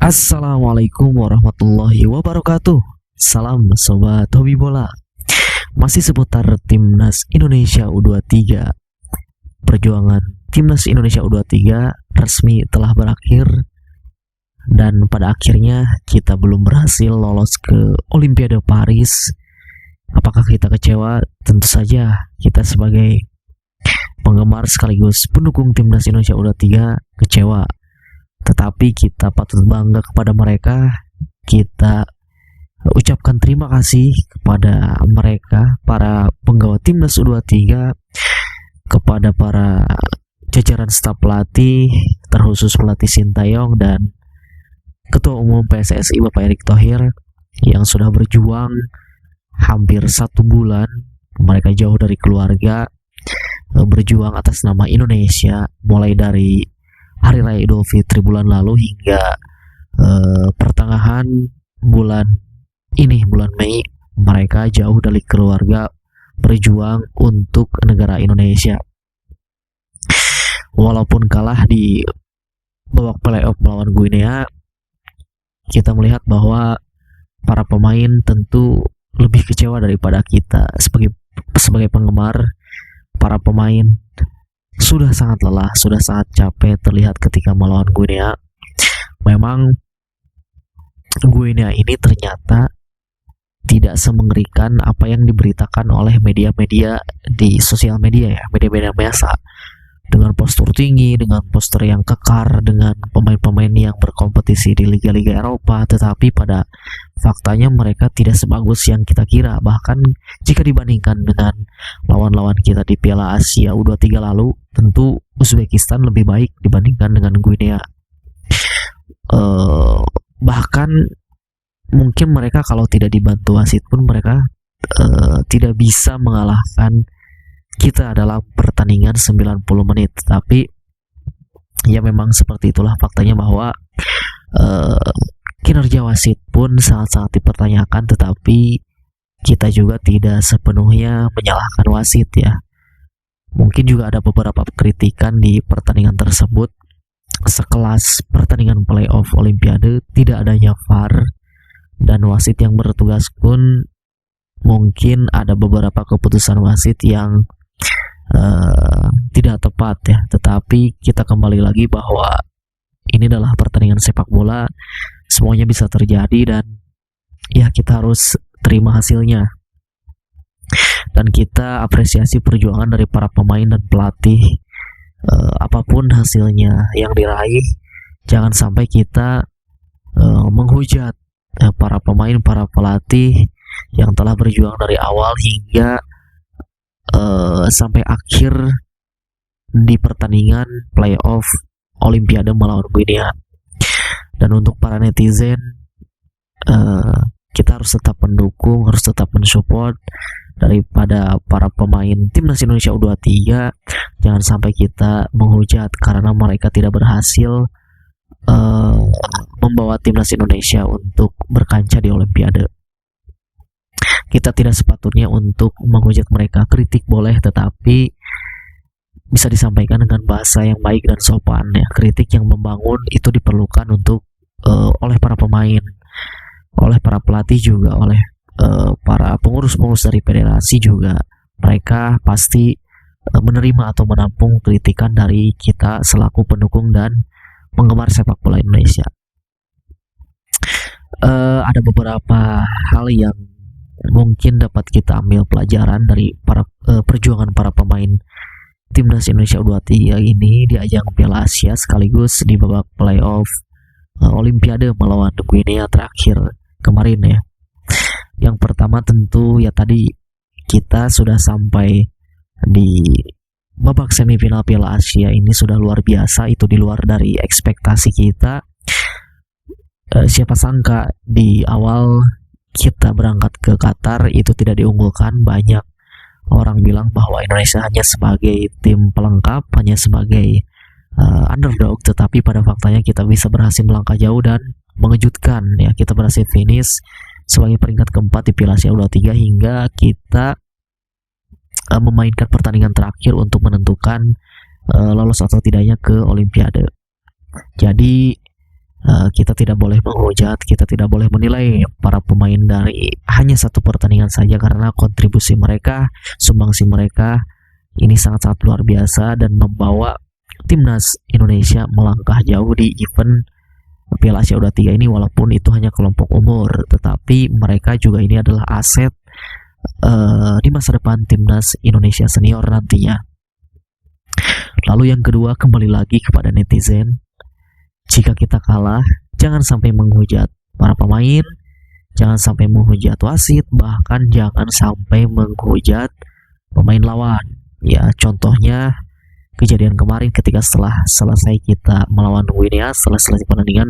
Assalamualaikum warahmatullahi wabarakatuh. Salam sobat hobi bola. Masih seputar Timnas Indonesia U23. Perjuangan Timnas Indonesia U23 resmi telah berakhir dan pada akhirnya kita belum berhasil lolos ke Olimpiade Paris. Apakah kita kecewa? Tentu saja kita sebagai penggemar sekaligus pendukung Timnas Indonesia U23 kecewa. Tetapi kita patut bangga kepada mereka. Kita ucapkan terima kasih kepada mereka, para penggawa Timnas U23, kepada para jajaran staf pelatih, terkhusus pelatih Sintayong dan Ketua Umum PSSI Bapak Erick Thohir yang sudah berjuang hampir 1 bulan. Mereka jauh dari keluarga, berjuang atas nama Indonesia, mulai dari Hari Raya Idul Fitri bulan lalu hingga pertengahan bulan ini, bulan Mei. Mereka jauh dari keluarga berjuang untuk negara Indonesia. Walaupun kalah di babak playoff melawan Guinea, kita melihat bahwa para pemain tentu lebih kecewa daripada kita. Sebagai penggemar, para pemain sudah sangat lelah, sudah sangat capek terlihat ketika melawan Guinea. Memang Guinea ini ternyata tidak semengerikan apa yang diberitakan oleh media-media di sosial media, ya, media-media biasa, dengan postur tinggi, dengan postur yang kekar, dengan pemain-pemain yang berkompetisi di liga-liga Eropa. Tetapi pada faktanya mereka tidak sebagus yang kita kira. Bahkan jika dibandingkan dengan lawan-lawan kita di Piala Asia U23 lalu, tentu Uzbekistan lebih baik dibandingkan dengan Guinea. Bahkan mungkin mereka kalau tidak dibantu wasit pun mereka tidak bisa mengalahkan kita dalam pertandingan 90 menit. Tapi ya memang seperti itulah faktanya, bahwa kinerja wasit pun sangat-sangat dipertanyakan. Tetapi kita juga tidak sepenuhnya menyalahkan wasit, ya. Mungkin juga ada beberapa kritikan di pertandingan tersebut. Sekelas pertandingan playoff Olimpiade, tidak adanya VAR, dan wasit yang bertugas pun mungkin ada beberapa keputusan wasit yang tidak tepat, ya. Tetapi kita kembali lagi bahwa ini adalah pertandingan sepak bola, semuanya bisa terjadi, dan ya kita harus terima hasilnya. Dan kita apresiasi perjuangan dari para pemain dan pelatih. Apapun hasilnya yang diraih, jangan sampai kita menghujat para pemain, para pelatih yang telah berjuang dari awal hingga sampai akhir di pertandingan playoff Olimpiade melawan Guinea. Dan untuk para netizen, kita harus tetap mendukung, harus tetap mensupport daripada para pemain Timnas Indonesia U23. Jangan sampai kita menghujat karena mereka tidak berhasil membawa Timnas Indonesia untuk berkancah di Olimpiade. Kita tidak sepatutnya untuk menghujat mereka. Kritik boleh, tetapi bisa disampaikan dengan bahasa yang baik dan sopan, ya. Kritik yang membangun itu diperlukan untuk oleh para pemain, oleh para pelatih juga, oleh para pengurus-pengurus dari federasi juga. Mereka pasti menerima atau menampung kritikan dari kita selaku pendukung dan penggemar sepak bola Indonesia. Ada beberapa hal yang mungkin dapat kita ambil pelajaran dari perjuangan para pemain Timnas Indonesia U23 ini di ajang Piala Asia sekaligus di babak playoff Olimpiade melawan Guinea terakhir kemarin, ya. Yang pertama tentu ya tadi, kita sudah sampai di babak semifinal Piala Asia. Ini sudah luar biasa, itu di luar dari ekspektasi kita. Siapa sangka di awal kita berangkat ke Qatar itu tidak diunggulkan. Banyak orang bilang bahwa Indonesia hanya sebagai tim pelengkap, hanya sebagai underdog. Tetapi pada faktanya kita bisa berhasil melangkah jauh dan mengejutkan, ya. Kita berhasil finish sebagai peringkat keempat di Piala Asia U23 hingga kita memainkan pertandingan terakhir untuk menentukan lolos atau tidaknya ke Olimpiade. Jadi Kita tidak boleh menghujat, kita tidak boleh menilai para pemain dari hanya satu pertandingan saja, karena kontribusi mereka, sumbangsi mereka ini sangat-sangat luar biasa dan membawa timnas Indonesia melangkah jauh di event Piala Asia U23 ini. Walaupun itu hanya kelompok umur, tetapi mereka juga ini adalah aset di masa depan timnas Indonesia senior nantinya. Lalu yang kedua, kembali lagi kepada netizen. Jika kita kalah, jangan sampai menghujat para pemain, jangan sampai menghujat wasit, bahkan jangan sampai menghujat pemain lawan. Ya, contohnya kejadian kemarin ketika setelah selesai kita melawan Guinea, setelah selesai pertandingan,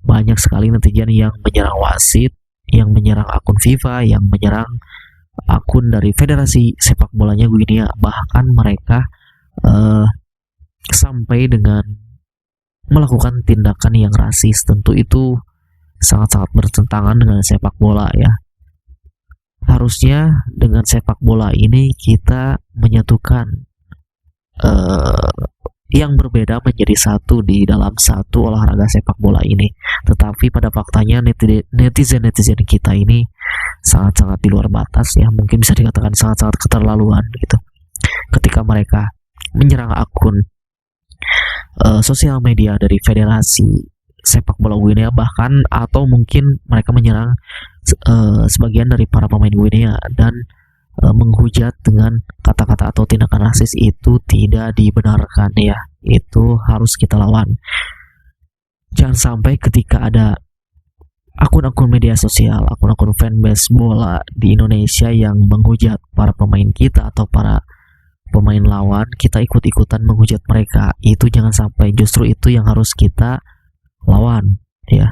banyak sekali netizen yang menyerang wasit, yang menyerang akun FIFA, yang menyerang akun dari Federasi Sepak Bolanya Guinea. Bahkan mereka sampai dengan melakukan tindakan yang rasis. Tentu itu sangat-sangat bertentangan dengan sepak bola ya. Harusnya dengan sepak bola ini kita menyatukan yang berbeda menjadi satu di dalam satu olahraga sepak bola ini. Tetapi pada faktanya netizen kita ini sangat-sangat di luar batas ya, mungkin bisa dikatakan sangat-sangat keterlaluan gitu. Ketika mereka menyerang akun sosial media dari Federasi Sepak Bola Guinea, bahkan atau mungkin mereka menyerang sebagian dari para pemain Guinea dan menghujat dengan kata-kata atau tindakan rasis, itu tidak dibenarkan ya. Itu harus kita lawan. Jangan sampai ketika ada akun-akun media sosial, akun-akun fanbase bola di Indonesia yang menghujat para pemain kita atau para pemain lawan, kita ikut-ikutan menghujat mereka. Itu jangan sampai, justru itu yang harus kita lawan ya.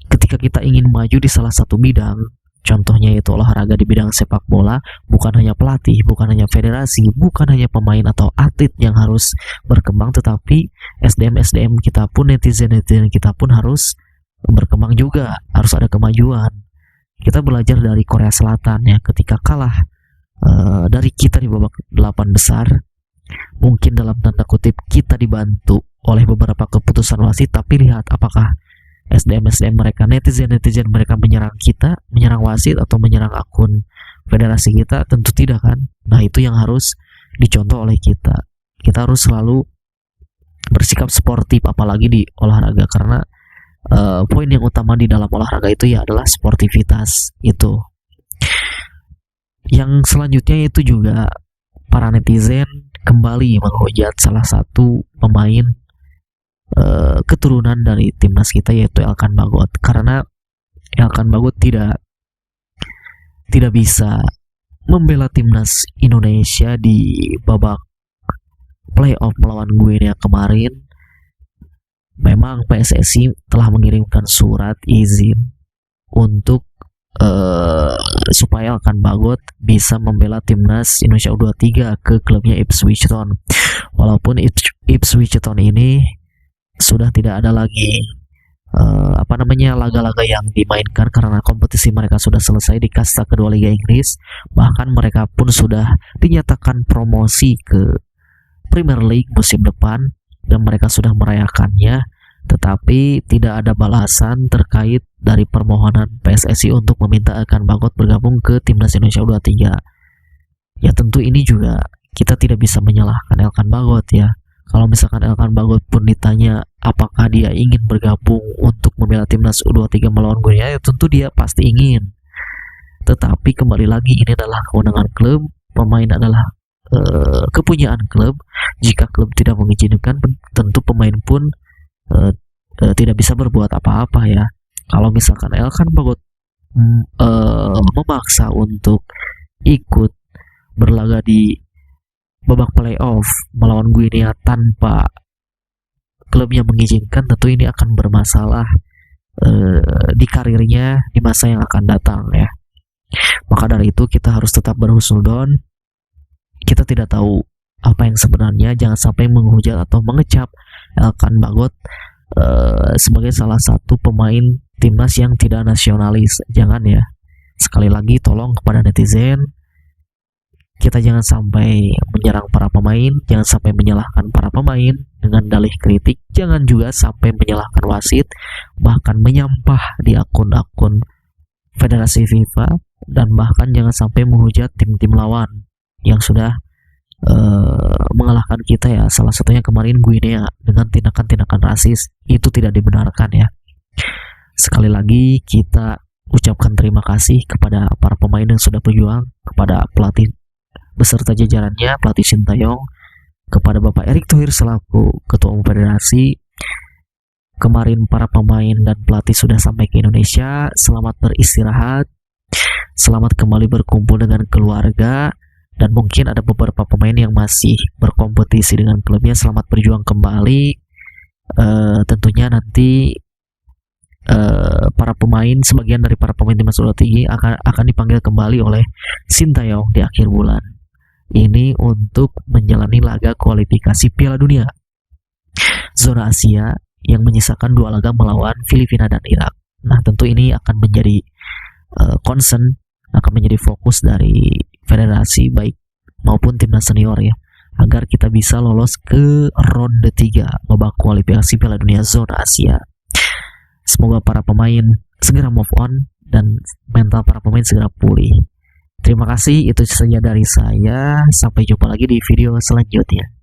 Ketika kita ingin maju di salah satu bidang, contohnya yaitu olahraga di bidang sepak bola, bukan hanya pelatih, bukan hanya federasi, bukan hanya pemain atau atlet yang harus berkembang, tetapi SDM kita pun, netizen kita pun harus berkembang juga, harus ada kemajuan. Kita belajar dari Korea Selatan ya, ketika kalah dari kita di babak 8 besar, mungkin dalam tanda kutip kita dibantu oleh beberapa keputusan wasit, tapi lihat apakah SDM mereka, netizen mereka menyerang kita, menyerang wasit atau menyerang akun federasi kita? Tentu tidak kan. Nah, itu yang harus dicontoh oleh kita. Kita harus selalu bersikap sportif, apalagi di olahraga, karena poin yang utama di dalam olahraga itu ya adalah sportivitas itu. Yang selanjutnya itu juga para netizen kembali menghujat salah satu pemain keturunan dari timnas kita, yaitu Elkan Bagot. Karena Elkan Bagot tidak bisa membela timnas Indonesia di babak playoff melawan Guinea kemarin. Memang PSSI telah mengirimkan surat izin untuk supaya Elkan Bagot bisa membela timnas Indonesia U23 ke klubnya Ipswich Town. Walaupun Ipswich Town ini sudah tidak ada lagi laga-laga yang dimainkan karena kompetisi mereka sudah selesai di kasta kedua Liga Inggris. Bahkan mereka pun sudah dinyatakan promosi ke Premier League musim depan dan mereka sudah merayakannya. Tetapi tidak ada balasan terkait dari permohonan PSSI untuk meminta Elkan Bagot bergabung ke timnas Indonesia U23. Ya tentu ini juga kita tidak bisa menyalahkan Elkan Bagot ya. Kalau misalkan Elkan Bagot pun ditanya apakah dia ingin bergabung untuk membela timnas U23 melawan Guinea, ya tentu dia pasti ingin. Tetapi kembali lagi, ini adalah kewenangan klub, pemain adalah kepunyaan klub. Jika klub tidak mengizinkan, tentu pemain pun tidak bisa berbuat apa-apa ya. Kalau misalkan Elkan Bagot memaksa untuk ikut berlaga di babak playoff melawan Guinea tanpa klubnya mengizinkan, tentu ini akan bermasalah di karirnya di masa yang akan datang ya. Maka dari itu kita harus tetap berhusnuzon. Kita tidak tahu apa yang sebenarnya, jangan sampai menghujat atau mengecap Elkan Bagot sebagai salah satu pemain timnas yang tidak nasionalis. Jangan ya. Sekali lagi tolong kepada netizen, kita jangan sampai menyerang para pemain, jangan sampai menyalahkan para pemain, dengan dalih kritik, jangan juga sampai menyalahkan wasit, bahkan menyampah di akun-akun Federasi FIFA, dan bahkan jangan sampai menghujat tim-tim lawan yang sudah mengalahkan kita ya, salah satunya kemarin Guinea dengan tindakan-tindakan rasis. Itu tidak dibenarkan ya. Sekali lagi kita ucapkan terima kasih kepada para pemain yang sudah berjuang, kepada pelatih beserta jajarannya, pelatih Sintayong, kepada Bapak Erick Thohir selaku Ketua Umum Federasi. Kemarin para pemain dan pelatih sudah sampai ke Indonesia. Selamat beristirahat, selamat kembali berkumpul dengan keluarga, dan mungkin ada beberapa pemain yang masih berkompetisi dengan klubnya. Selamat berjuang kembali. Tentunya nanti para pemain, sebagian dari para pemain timnas U23 akan dipanggil kembali oleh Sintayong di akhir bulan ini untuk menjalani laga kualifikasi Piala Dunia zona Asia yang menyisakan 2 laga melawan Filipina dan Irak. Nah, tentu ini akan menjadi concern, akan menjadi fokus dari federasi baik maupun timnas senior ya, agar kita bisa lolos ke ronde 3 babak kualifikasi Piala Dunia zona Asia. Semoga para pemain segera move on dan mental para pemain segera pulih. Terima kasih, itu saja dari saya. Sampai jumpa lagi di video selanjutnya.